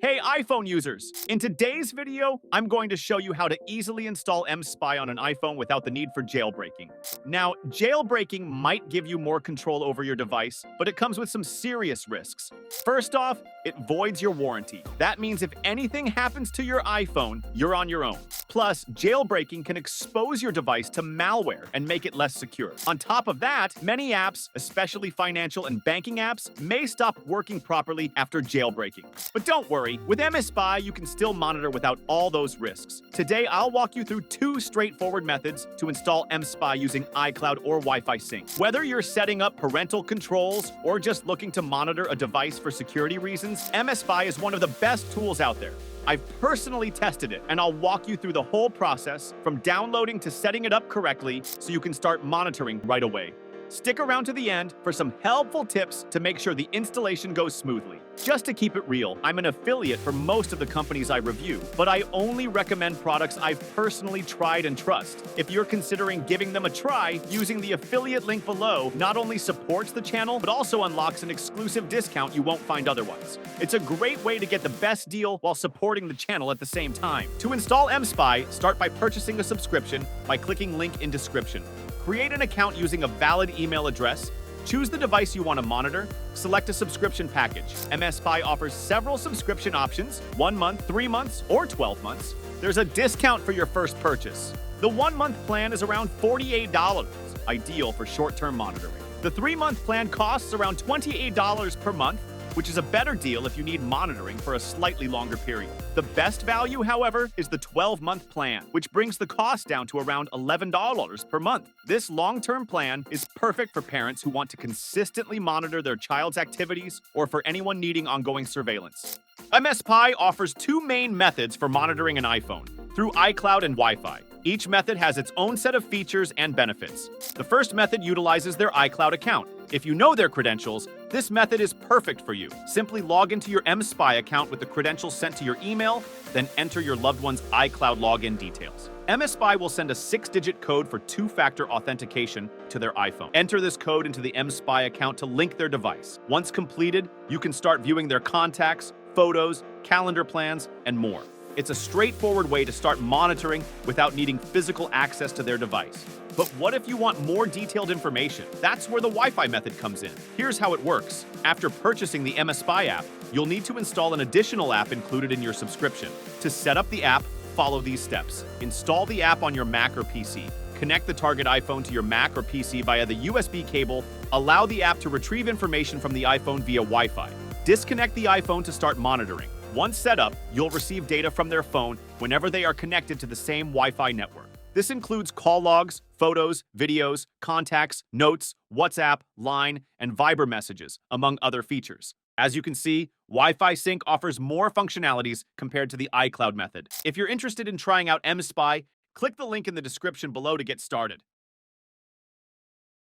Hey iPhone users! In today's video, I'm going to show you how to easily install mSpy on an iPhone without the need for jailbreaking. Now, jailbreaking might give you more control over your device, but it comes with some serious risks. First off, it voids your warranty. That means if anything happens to your iPhone, you're on your own. Plus, jailbreaking can expose your device to malware and make it less secure. On top of that, many apps, especially financial and banking apps, may stop working properly after jailbreaking. But don't worry, with mSpy, you can still monitor without all those risks. Today, I'll walk you through two straightforward methods to install mSpy using iCloud or Wi-Fi sync. Whether you're setting up parental controls or just looking to monitor a device for security reasons, mSpy is one of the best tools out there. I've personally tested it, and I'll walk you through the whole process from downloading to setting it up correctly so you can start monitoring right away. Stick around to the end for some helpful tips to make sure the installation goes smoothly. Just to keep it real, I'm an affiliate for most of the companies I review, but I only recommend products I've personally tried and trust. If you're considering giving them a try, using the affiliate link below not only supports the channel, but also unlocks an exclusive discount you won't find otherwise. It's a great way to get the best deal while supporting the channel at the same time. To install mSpy, start by purchasing a subscription by clicking link in description. Create an account using a valid email address, choose the device you want to monitor, select a subscription package. mSpy offers several subscription options, 1 month, 3 months, or 12 months. There's a discount for your first purchase. The 1-month plan is around $48, ideal for short-term monitoring. The 3-month plan costs around $28 per month, which is a better deal if you need monitoring for a slightly longer period. The best value, however, is the 12-month plan, which brings the cost down to around $11 per month. This long-term plan is perfect for parents who want to consistently monitor their child's activities or for anyone needing ongoing surveillance. mSpy offers two main methods for monitoring an iPhone, through iCloud and Wi-Fi. Each method has its own set of features and benefits. The first method utilizes their iCloud account. If you know their credentials, this method is perfect for you. Simply log into your mSpy account with the credentials sent to your email, then enter your loved one's iCloud login details. mSpy will send a 6-digit code for 2-factor authentication to their iPhone. Enter this code into the mSpy account to link their device. Once completed, you can start viewing their contacts, photos, calendar plans, and more. It's a straightforward way to start monitoring without needing physical access to their device. But what if you want more detailed information? That's where the Wi-Fi method comes in. Here's how it works. After purchasing the mSpy app, you'll need to install an additional app included in your subscription. To set up the app, follow these steps. Install the app on your Mac or PC. Connect the target iPhone to your Mac or PC via the USB cable. Allow the app to retrieve information from the iPhone via Wi-Fi. Disconnect the iPhone to start monitoring. Once set up, you'll receive data from their phone whenever they are connected to the same Wi-Fi network. This includes call logs, photos, videos, contacts, notes, WhatsApp, Line, and Viber messages, among other features. As you can see, Wi-Fi sync offers more functionalities compared to the iCloud method. If you're interested in trying out mSpy, click the link in the description below to get started.